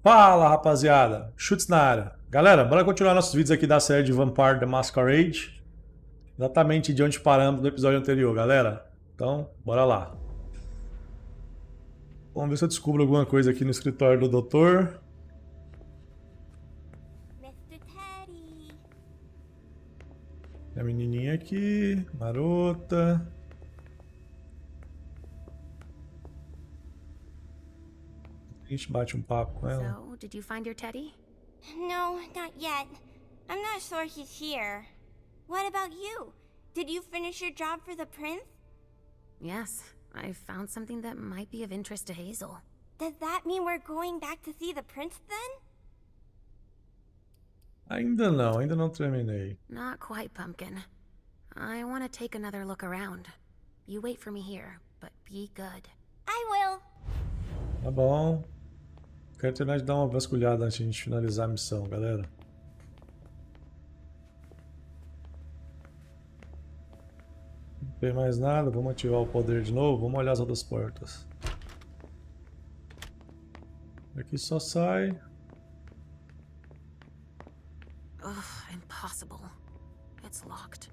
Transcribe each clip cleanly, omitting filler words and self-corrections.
Fala, rapaziada. Chutes na área. Galera, bora continuar nossos vídeos aqui da série de Vampire the Masquerade. Exatamente de onde paramos no episódio anterior, galera. Então, bora lá. Vamos ver se eu descubro alguma coisa aqui no escritório do doutor. Mr. Teddy. Tem a menininha aqui, marota. A gente bate um papo com ela. So, did you find your teddy? No, not yet. I'm not sure he's here. What about you? Did you finish your job for the prince? Yes, I found something that might be of interest to Hazel. Does that mean we're going back to see the prince then? Ainda não terminei. Not quite, Pumpkin. I want to take another look around. You wait for me here, but be good. I will. Tá bom. Quero terminar de dar uma vasculhada antes de a gente finalizar a missão, galera. Não tem mais nada, vamos ativar o poder de novo, vamos olhar as outras portas. Aqui só sai. Ugh, impossible. It's locked.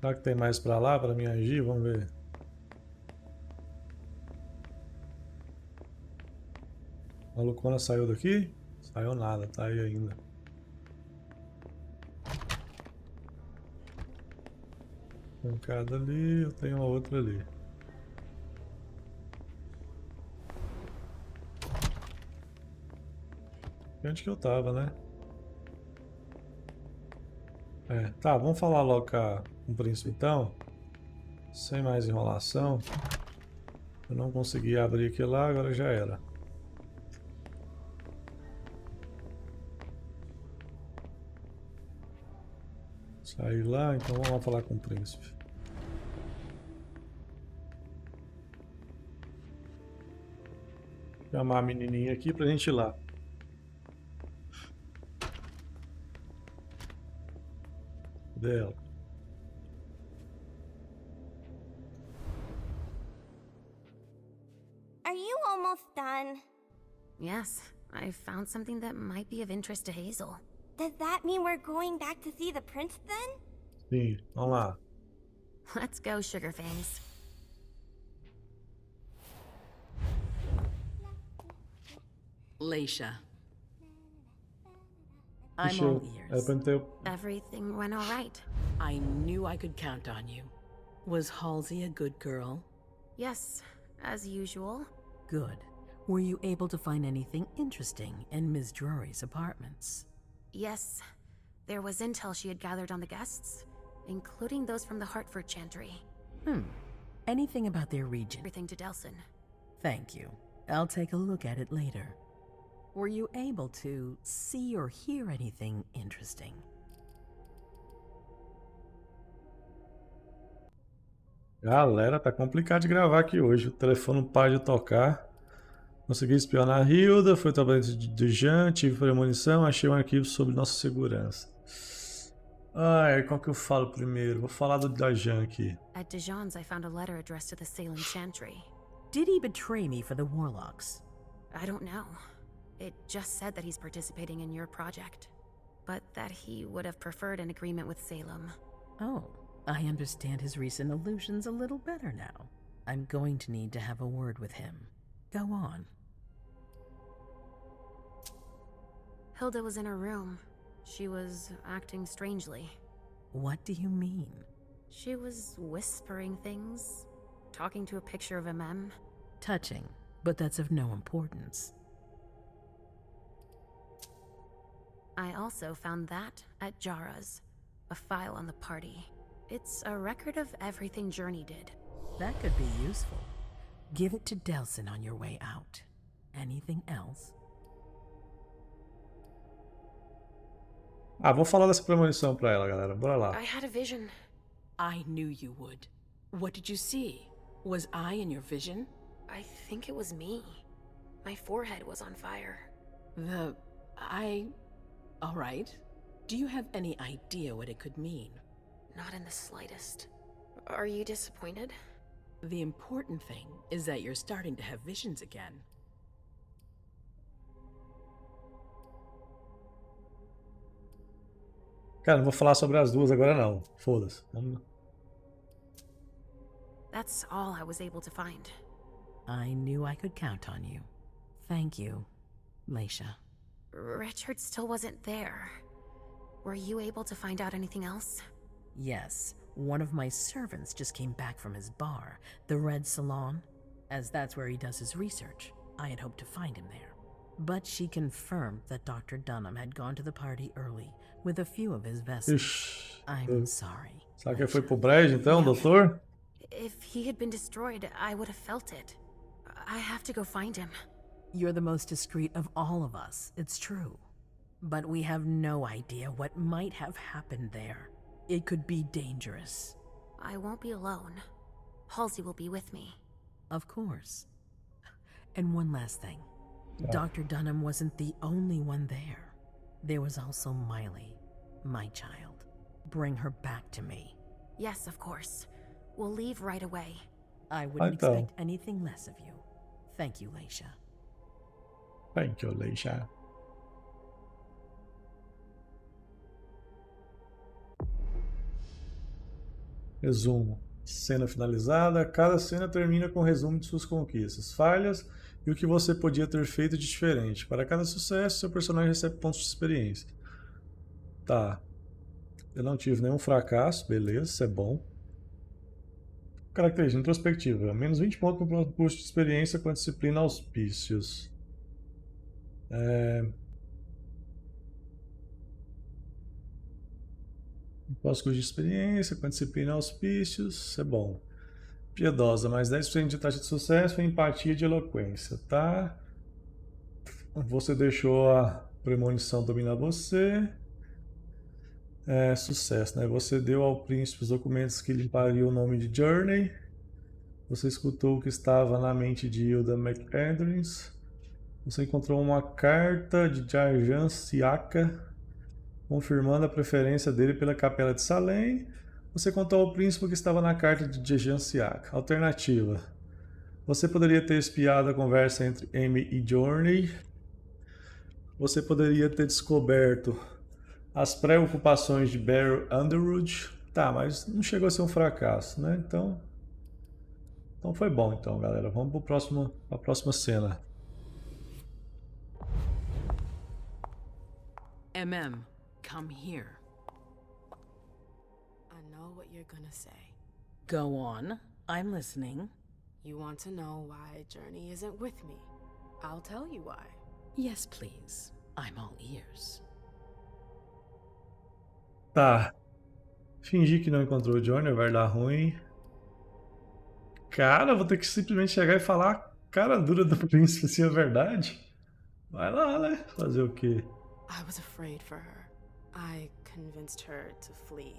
Será que tem mais pra lá pra mim agir? Vamos ver. A Malucona saiu daqui? Saiu nada, tá aí ainda. Pancada ali, eu tenho uma outra ali. Onde que eu tava, né? Tá, vamos falar logo com o príncipe então. Sem mais enrolação. Eu não consegui abrir aquilo lá, agora já era. Saí lá, então vamos lá falar com o príncipe. Chamar a menininha aqui pra gente ir lá. Cadê ela? Are you almost done? Yes, I found something that might be of interest to Hazel. Does that mean we're going back to see the prince then? Sim, vamos lá. Let's go, Sugar Fangs. Leisha. I'm Ixi, all era ears. pra ter... Everything went all right. I knew I could count on you. Was Halsey a good girl? Yes, as usual. Good. Were you able to find anything interesting in Ms. Drury's apartments? Yes, there was intel she had gathered on the guests, including those from the Hartford Chantry. Anything about their region? Everything to Delson. Thank you. I'll take a look at it later. Were you able to see or hear anything interesting? Galera, tá complicado de gravar aqui hoje. O telefone não para de tocar. Consegui espionar a Hilda, foi trabalhar de Jean, tive premonição, achei um arquivo sobre nossa segurança. Qual que eu falo primeiro? Vou falar da Jean aqui. At Dijon's, I found a letter addressed to the Salem Chantry. Did he betray me for the Warlocks? I don't know. It just said that he's participating in your project, but that he would have preferred an agreement with Salem. Oh, I understand his recent illusions a little better now. I'm going to need to have a word with him. Go on. Hilda was in her room. She was acting strangely. What do you mean? She was whispering things, talking to a picture of MM. Touching, but that's of no importance. I also found that at Jara's, a file on the party. It's a record of everything Journey did. That could be useful. Give it to Delson on your way out. Anything else? Vou falar dessa premonição pra ela, galera. Bora lá. I had a vision. I knew you would. What did you see? Was I in your vision? I think it was me. My forehead was on fire. All right. Do you have any idea what it could mean? Not in the slightest. Are you disappointed? The important thing is that you're starting to have visions again. Cara, não vou falar sobre as duas agora não. Foda-se. That's all I was able to find. I knew I could count on you. Thank you, Leisha. Richard still wasn't there. Were you able to find out anything else? Yes, one of my servants just came back from his bar, the Red Salon, as that's where he does his research. I had hoped to find him there. But she confirmed that Dr. Dunham had gone to the party early with a few of his vessels. Ixi. I'm sorry. Será que foi pro brejo então, doutor? If he had been destroyed, I would have felt it. I have to go find him. You're the most discreet of all of us, it's true. But we have no idea what might have happened there. It could be dangerous. I won't be alone. Halsey will be with me. Of course. And one last thing. Dr. Dunham wasn't the only one there. There was also Miley, my child. Bring her back to me. Yes, of course. We'll leave right away. I wouldn't expect anything less of you. Thank you, Leisha. Thank you, Leisha. Resumo. Cena finalizada. Cada cena termina com um resumo de suas conquistas, falhas e o que você podia ter feito de diferente. Para cada sucesso, seu personagem recebe pontos de experiência. Tá. Eu não tive nenhum fracasso, beleza, isso é bom. Característica introspectiva. Menos 20 pontos para o custo de experiência com a disciplina auspícios. Custo de experiência com a disciplina auspícios, isso é bom. Piedosa, mais 10% de taxa de sucesso e empatia de eloquência, tá? Você deixou a premonição dominar você. Sucesso, né? Você deu ao príncipe os documentos que limpariam o nome de Journey. Você escutou o que estava na mente de Hilda McAndrews. Você encontrou uma carta de Jarjan Siaka, confirmando a preferência dele pela capela de Salem. Você contou ao príncipe o que estava na carta de Jarjan Siaka. Alternativa. Você poderia ter espiado a conversa entre Amy e Journey. Você poderia ter descoberto as preocupações de Barry Underwood. Tá, mas não chegou a ser um fracasso, né? Então foi bom, então, galera. Vamos para a próxima cena. Come here. I know what you're gonna say. Go on. I'm listening. You want to know why Journey isn't with me. I'll tell you why. Yes, please. I'm all ears. Tá. Fingir que não encontrou o Johnny vai dar ruim. Cara, vou ter que simplesmente chegar e falar a cara dura do príncipe, se é verdade. Vai lá, né? Fazer o quê? I was afraid for her. I convinced her to flee.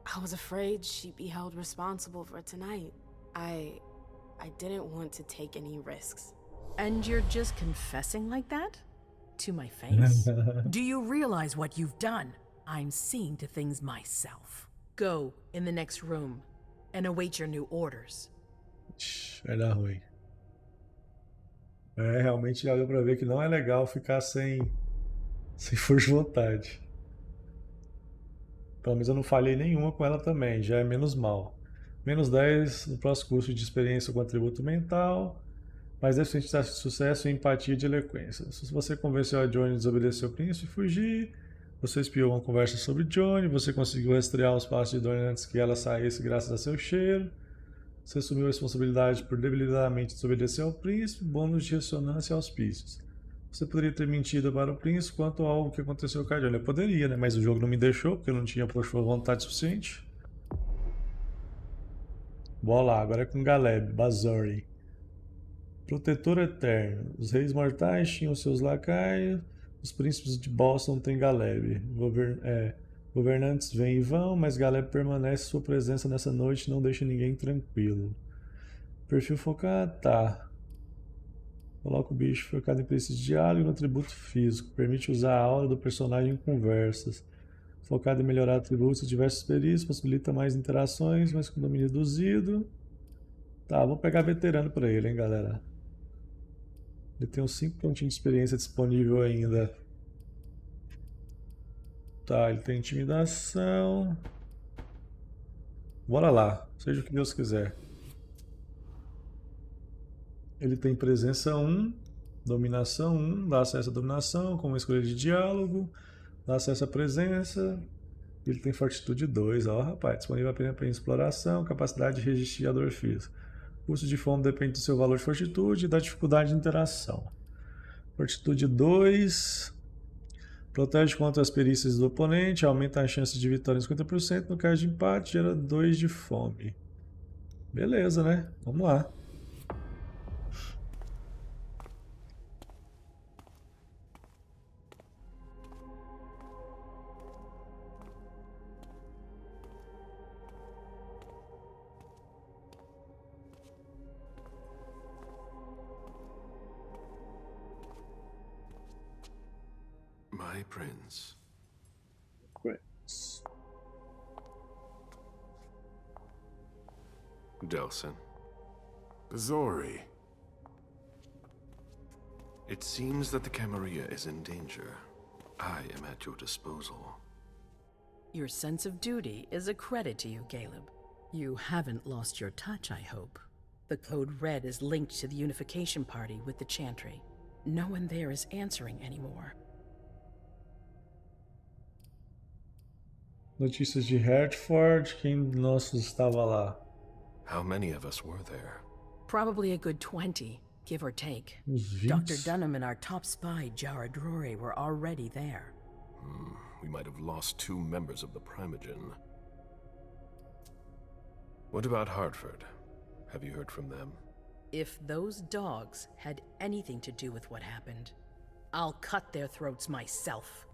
I was afraid she'd be held responsible for tonight. I didn't want to take any risks. And you're just confessing like that? To my face? Do you realize what you've done? I'm seeing to things myself. Go in the next room and await your new orders. Vai dar ruim. Realmente já deu pra ver que não é legal ficar sem força de vontade. Pelo menos eu não falhei nenhuma com ela também, já é menos mal. Menos 10 no próximo curso de experiência com atributo mental. Mais 10% de taxa de sucesso e empatia de eloquência. Se você convenceu a Johnny a desobedecer o príncipe e fugir, você espiou uma conversa sobre Johnny, você conseguiu rastrear os passos de Johnny antes que ela saísse graças a seu cheiro. Você assumiu a responsabilidade por deliberadamente desobedecer ao príncipe, bônus de ressonância e auspícios. Você poderia ter mentido para o príncipe quanto ao que aconteceu com a Johnny. Eu poderia, né? Mas o jogo não me deixou, porque eu não tinha vontade suficiente. Bola lá, agora é com Galeb, Bazori. Protetor eterno. Os reis mortais tinham seus lacaios. Os príncipes de Boston têm Galeb. Governantes vêm e vão, mas Galeb permanece. Sua presença nessa noite não deixa ninguém tranquilo. Perfil focado, tá. Coloca o bicho focado em princípios de diálogo no atributo físico. Permite usar a aura do personagem em conversas. Focado em melhorar atributos e diversos períodos. Possibilita mais interações, mas com domínio reduzido. Tá, vou pegar veterano pra ele, hein, galera. Ele tem uns 5 pontinhos de experiência disponível ainda. Tá, ele tem intimidação. Bora lá, seja o que Deus quiser. Ele tem presença 1, dominação 1, dá acesso à dominação, com uma escolha de diálogo, dá acesso à presença. Ele tem fortitude 2, ó rapaz, disponível apenas para exploração, capacidade de registrador físico. O custo de fome depende do seu valor de fortitude e da dificuldade de interação. Fortitude 2, protege contra as perícias do oponente, aumenta a chance de vitória em 50%, no caso de empate gera 2 de fome. Beleza, né? Vamos lá. My prince. Delson. Zori. It seems that the Camarilla is in danger. I am at your disposal. Your sense of duty is a credit to you, Caleb. You haven't lost your touch, I hope. The code red is linked to the unification party with the Chantry. No one there is answering anymore. Notícias de Hertford, quem nossos estava lá? How many of us were there? Probably a good 20, give or take. Uns 20. Dr. Dunham and our top spy, Jara Drury, were already there. We might have lost 2 members of the Primogen. What about Hartford? Have you heard from them? If those dogs had anything to do with what happened, I'll cut their throats myself.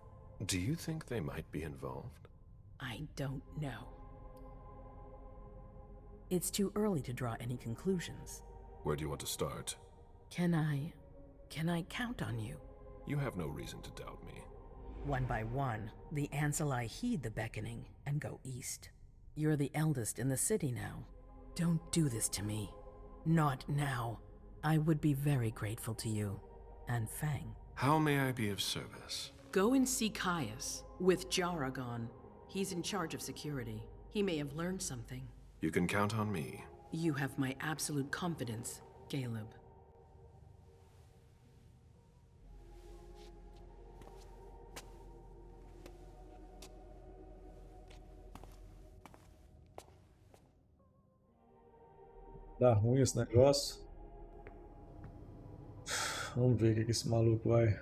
Do you think they might be involved? I don't know. It's too early to draw any conclusions. Where do you want to start? Can I count on you? You have no reason to doubt me. One by one, the Ancili heed the beckoning and go east. You're the eldest in the city now. Don't do this to me. Not now. I would be very grateful to you. And Fang. How may I be of service? Go and see Kaius, with Jara gone. He's in charge of security. He may have learned something. You can count on me. You have my absolute confidence, Caleb. Dá ruim esse negócio. Vamos ver o que esse maluco vai.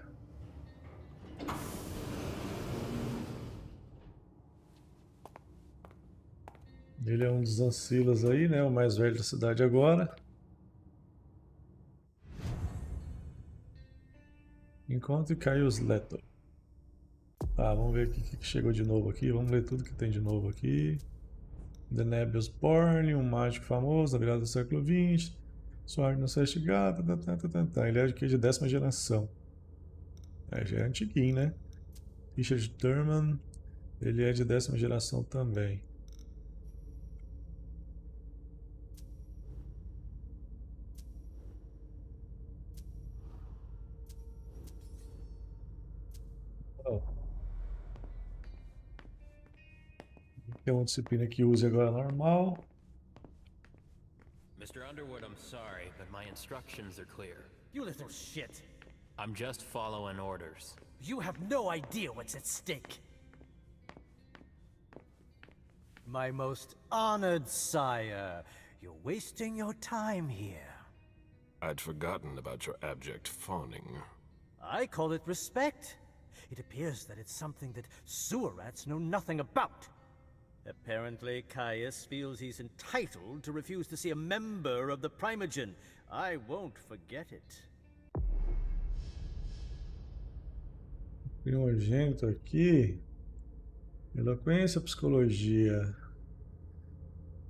Ele é um dos ancilas aí, né? O mais velho da cidade agora. Encontre Kaius Leto. Tá, vamos ver o que chegou de novo aqui. Vamos ler tudo que tem de novo aqui. The Nebius Born, um mágico famoso, da virada do século XX. Sword no investigado. Ele é de 10ª geração. É, já é antiguinho, né? Richard Thurman. Ele é de 10ª geração também. Tem uma disciplina que use agora normal. Mr. Underwood, I'm sorry, but my instructions are clear. You little shit. I'm just following orders. You have no idea what's at stake. My most honored sire, you're wasting your time here. I'd forgotten about your abject fawning. I call it respect. It appears that it's something that sewer rats know nothing about. Apparently, Kaius feels he's entitled to refuse to see a member of the Primogen. I won't forget it. Primogênito aqui. Eloquência, psicologia.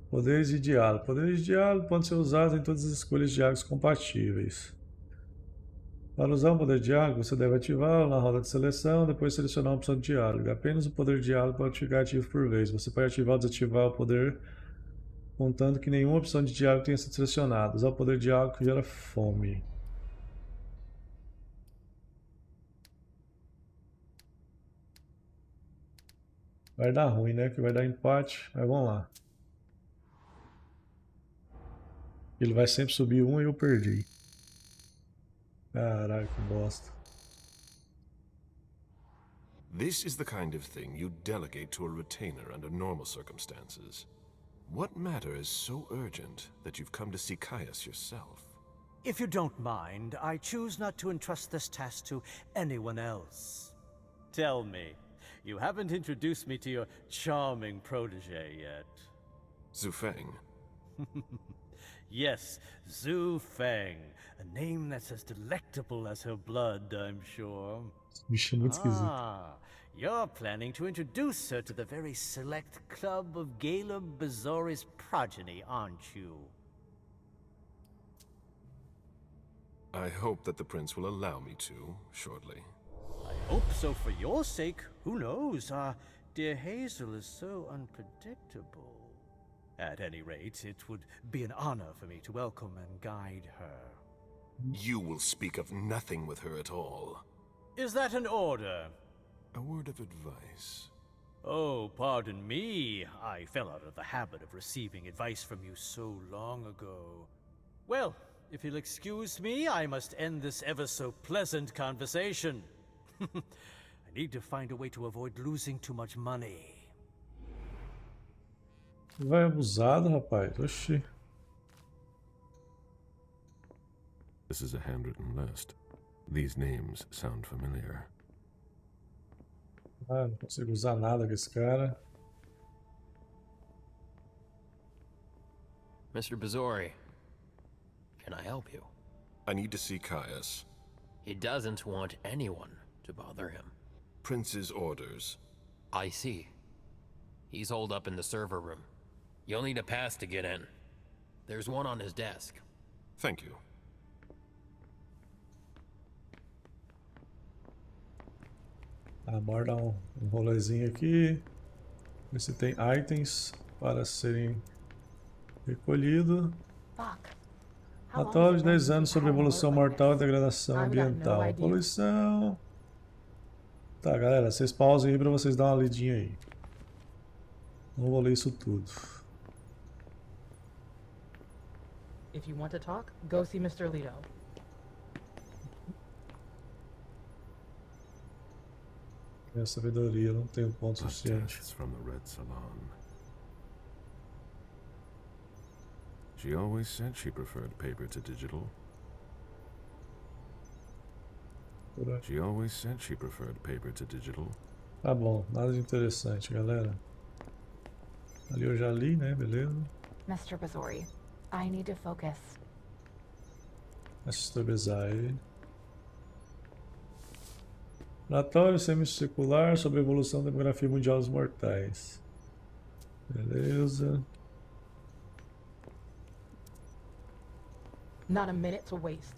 Poderes de diálogo. Poderes de diálogo podem ser usados em todas as escolhas de diálogos compatíveis. Para usar um poder de diálogo, você deve ativá-lo na roda de seleção, depois selecionar uma opção de diálogo. Apenas o poder de diálogo pode ficar ativo por vez. Você pode ativar ou desativar o poder, contando que nenhuma opção de diálogo tenha sido selecionada. Usar o poder de diálogo que gera fome. Vai dar ruim, né? Que vai dar empate, mas vamos lá. Ele vai sempre subir um e eu perdi. Caralho, que bosta. This is the kind of thing you delegate to a retainer under normal circumstances. What matter is so urgent that you've come to see Kaius yourself? If you don't mind, I choose not to entrust this task to anyone else. Tell me, you haven't introduced me to your charming protege yet. Zhu Feng. Yes, Zhu Feng. A name that's as delectable as her blood, I'm sure. Bicho muito esquisito. Ah, you're planning to introduce her to the very select club of Gala Bazori's progeny, aren't you? I hope that the prince will allow me to, shortly. I hope so for your sake. Who knows? Dear Hazel is so unpredictable. At any rate, it would be an honor for me to welcome and guide her. You will speak of nothing with her at all. Is that an order? A word of advice. Oh, pardon me. I fell out of the habit of receiving advice from you so long ago. Well, if you'll excuse me, I must end this ever so pleasant conversation. I need to find a way to avoid losing too much money. Vai abusado, rapaz. Oxi. This is a handwritten list. These names sound familiar. Ah, não consigo usar nada com esse cara. Mr. Bazori, can I help you? I need to see Kaius. He doesn't want anyone to bother him. Prince's orders. I see. He's holed up in the server room. You'll need a pass to get in. There's one on his desk. Thank you. Bora dar um rolezinho aqui. Ver se tem itens para serem recolhidos. Relatório de 10 anos sobre evolução mortal e degradação ambiental. Poluição. Tá, galera, vocês pausem aí para vocês darem uma lidinha aí. Não vou ler isso tudo. If you want to talk, go see Mr. Leto. Minha sabedoria, não tenho ponto suficiente. Tests from the Red Salon. She always said she preferred paper to digital. She always said she preferred paper to digital. Tá bom, nada de interessante, galera. Ali eu já li, né? Beleza. Mr. Bazori, I need to focus. Estabilizar ele. Relatório semicircular sobre a evolução da demografia mundial dos mortais. Beleza. Not a minute to waste.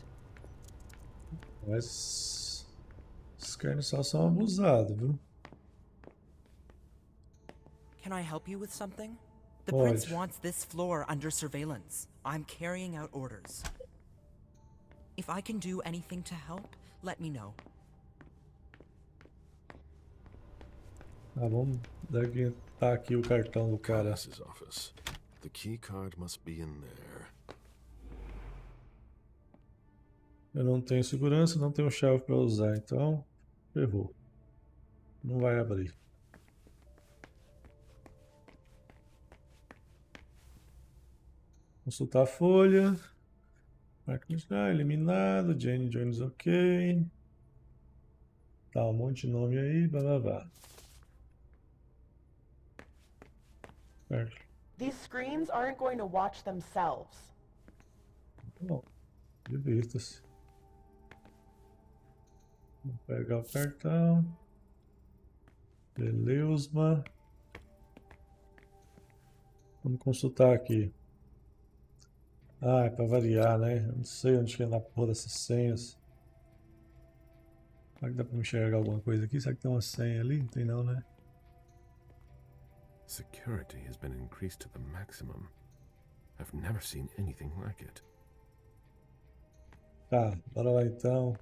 Mas esses caras só são abusados, viu? Can I help you with something? The Pode. prince wants this floor under surveillance. I'm carrying out orders. If I can do anything to help, let me know. Ah, vamos dar aqui o cartão do cara. Kaius's office. The key card must be in there. Eu não tenho segurança, não tenho chave para usar, então ferrou. Não vai abrir. Consultar a folha. Marca já, eliminado. Jane Jones, ok. Tá, um monte de nome aí, blá blá blá. Certo. These screens aren't going to watch themselves. Bom, divirta-se. Vou pegar o cartão. Beleza. Vamos consultar aqui. Ah, é pra variar, né? Eu não sei onde que é na porra dessas senhas. Será que dá pra enxergar alguma coisa aqui? Será que tem uma senha ali? Não tem não, né? Security has been increased to the maximum. I've never seen anything like it. Tá, bora lá então.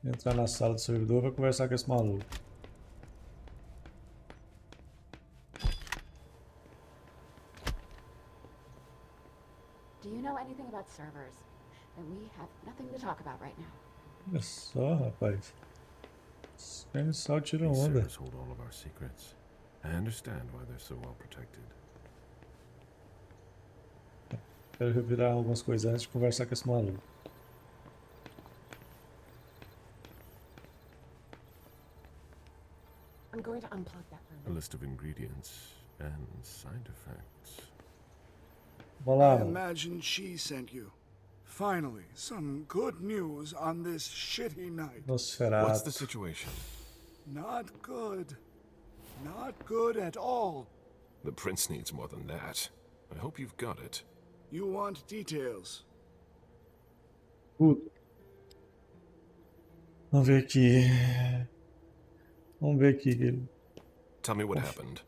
Entrar na sala do servidor pra conversar com esse maluco. Do you know anything about servers? Then we have nothing to talk about right now. Olha só, rapaz. Os caras só tiram These onda. servers hold all of our secrets. I understand why they're so well protected. Quero revirar algumas coisas antes de conversar com esse maluco. I'm going to unplug that A room. list of ingredients and side effects. Vamos lá, I mano. imagine she sent you. Finally, some good news on this shitty night. What's Nosferatu. the situation? Not good. Not good at all. The prince needs more than that. I hope you've got it. You want details. Tudo. Vamos ver aqui. Vamos ver aqui. Tell me what happened.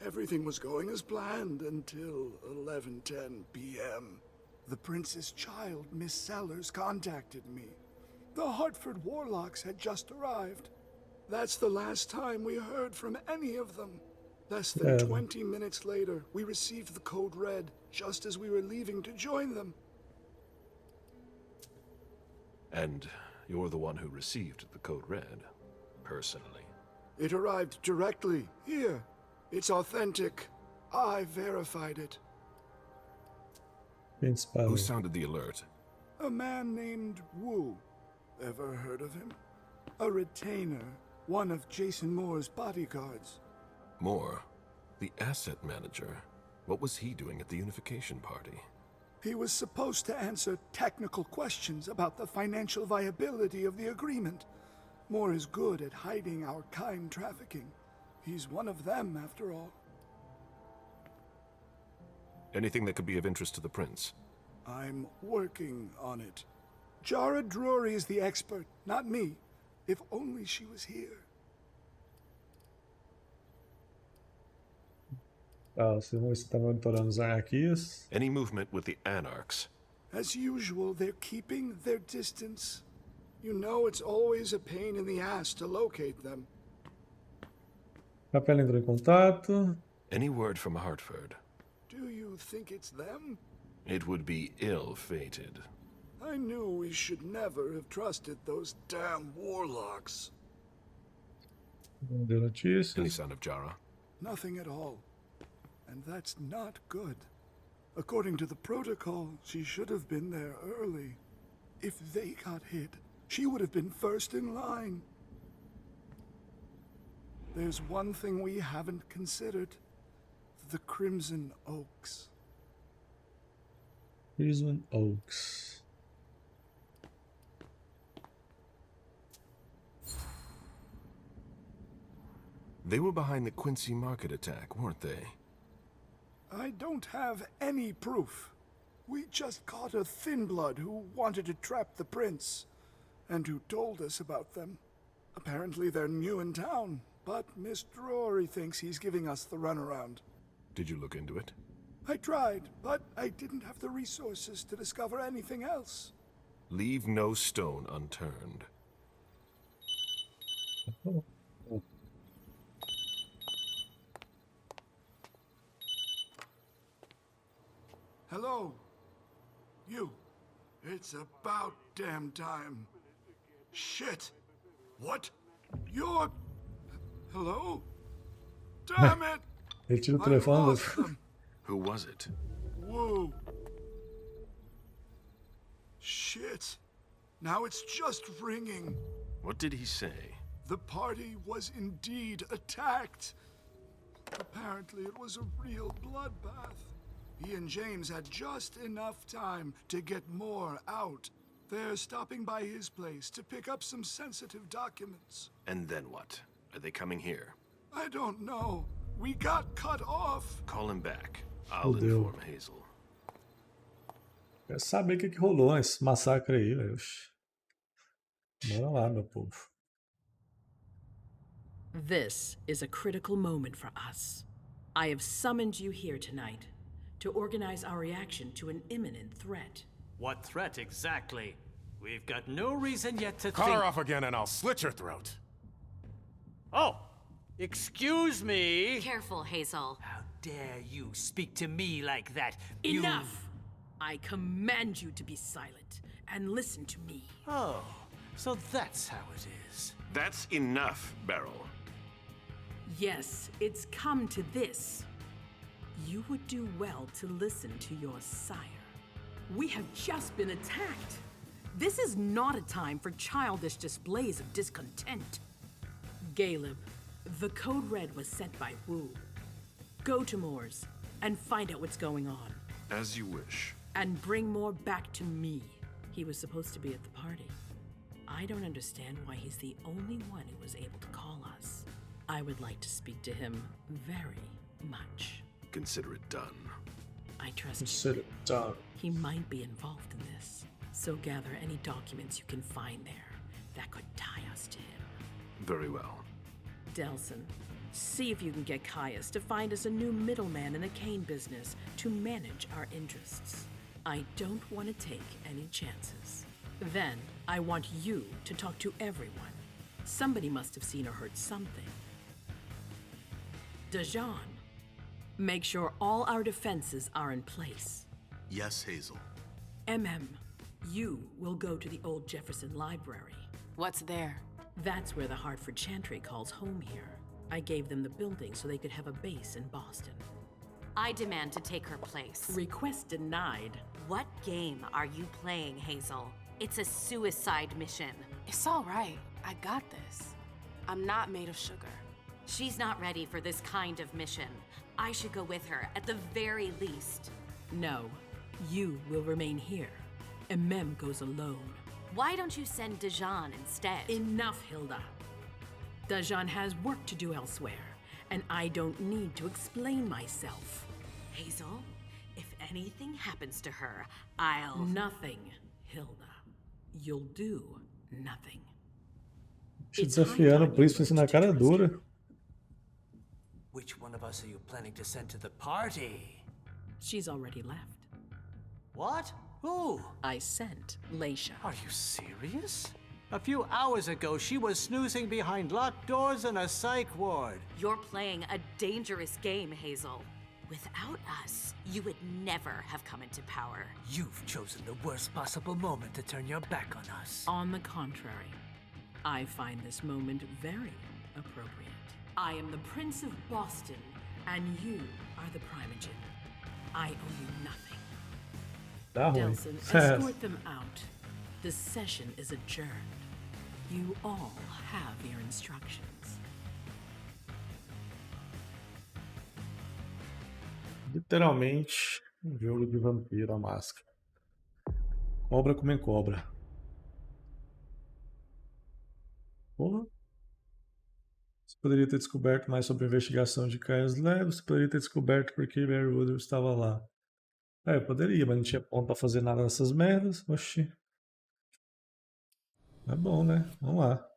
Everything was going as planned until 11:10 p.m. The prince's child, Miss Sellers, contacted me. The Hartford Warlocks had just arrived. That's the last time we heard from any of them. Less than 20 minutes later, we received the code red, just as we were leaving to join them. And you're the one who received the code red, personally. It arrived directly here. It's authentic. I verified it. Who sounded the alert? A man named Wu. Ever heard of him? A retainer, one of Jason Moore's bodyguards. Moore, the asset manager. What was he doing at the unification party? He was supposed to answer technical questions about the financial viability of the agreement. Moore is good at hiding our kind trafficking. He's one of them, after all. Anything that could be of interest to the prince? I'm working on it. Jara Drury is the expert, not me. If only she was here. Vocês vão ver se está monitorando os anarquias. Any movement with the anarchs? As usual, they're keeping their distance. You know it's always a pain in the ass to locate them. Capela entrou em contato. Any word from Hartford? Do you think it's them? It would be ill-fated. I knew we should never have trusted those damn warlocks. Não deu notícias. Any sign of Jara? Nothing at all. And that's not good. According to the protocol, she should have been there early. If they got hit, she would have been first in line. There's one thing we haven't considered. The Crimson Oaks. Crimson Oaks. They were behind the Quincy Market attack, weren't they? I don't have any proof. We just caught a thin blood who wanted to trap the prince, and who told us about them. Apparently they're new in town, but Miss Drury thinks he's giving us the runaround. Did you look into it? I tried, but I didn't have the resources to discover anything else. Leave no stone unturned. Hello? You. It's about damn time. Shit. What? You're... Hello? Damn it! Ele tira o telefone. Who was it? Whoa. Shit. Now it's just ringing. What did he say? The party was indeed attacked. Apparently it was a real bloodbath. He and James had just enough time to get more out. They're stopping by his place to pick up some sensitive documents. And then what? Are they coming here? I don't know. We got cut off. Call him back. I'll Fudeu. inform Hazel. Quero saber o que rolou nesse massacre aí, velho. Oxi. Bora lá, meu povo. This is a critical moment for us. I have summoned you here tonight to organize our reaction to an imminent threat. What threat exactly? We've got no reason yet to Call think... her off again and I'll slit your throat. Oh! Excuse me! Careful, Hazel. How dare you speak to me like that? Enough! I command you to be silent and listen to me. Oh, so that's how it is. That's enough, Beryl. Yes, it's come to this. You would do well to listen to your sire. We have just been attacked. This is not a time for childish displays of discontent. Caleb, the code red was sent by Wu. Go to Moore's and find out what's going on. As you wish. And bring Moore back to me. He was supposed to be at the party. I don't understand why he's the only one who was able to call us. I would like to speak to him very much. Consider it done. I trust Consider you. it done. He might be involved in this. So gather any documents you can find there that could tie us to him. Very well. Delson, see if you can get Kaius to find us a new middleman in the cane business to manage our interests. I don't want to take any chances. Then, I want you to talk to everyone. Somebody must have seen or heard something. Dajan, make sure all our defenses are in place. Yes, Hazel. You will go to the old Jefferson Library. What's there? That's where the Hartford Chantry calls home here. I gave them the building so they could have a base in Boston. I demand to take her place. Request denied. What game are you playing, Hazel? It's a suicide mission. It's all right. I got this. I'm not made of sugar. She's not ready for this kind of mission. I should go with her, at the very least. No, you will remain here. Mem goes alone. Why don't you send Dajan instead? Enough, Hilda. Dajan has work to do elsewhere, and I don't need to explain myself. Hazel, if anything happens to her, I'll... Nothing, Hilda. You'll do nothing. Te desafiando, por isso na cara dura. Which one of us are you planning to send to the party? She's already left. What? Who? I sent Leisha. Are you serious? A few hours ago, she was snoozing behind locked doors in a psych ward. You're playing a dangerous game, Hazel. Without us, you would never have come into power. You've chosen the worst possible moment to turn your back on us. On the contrary, I find this moment very appropriate. I am the Prince of Boston, and you are the Primogen. I owe you nothing. Delson, escort them out. The session is adjourned. You all have your instructions. Literalmente, um jogo de vampiro, a máscara. Cobra comendo cobra. Porra. Você poderia ter descoberto mais sobre a investigação de Kaius Leto. Você poderia ter descoberto por que Barry Woodard estava lá. Eu poderia, mas não tinha ponto pra fazer nada dessas merdas. Oxi. É bom, né? Vamos lá.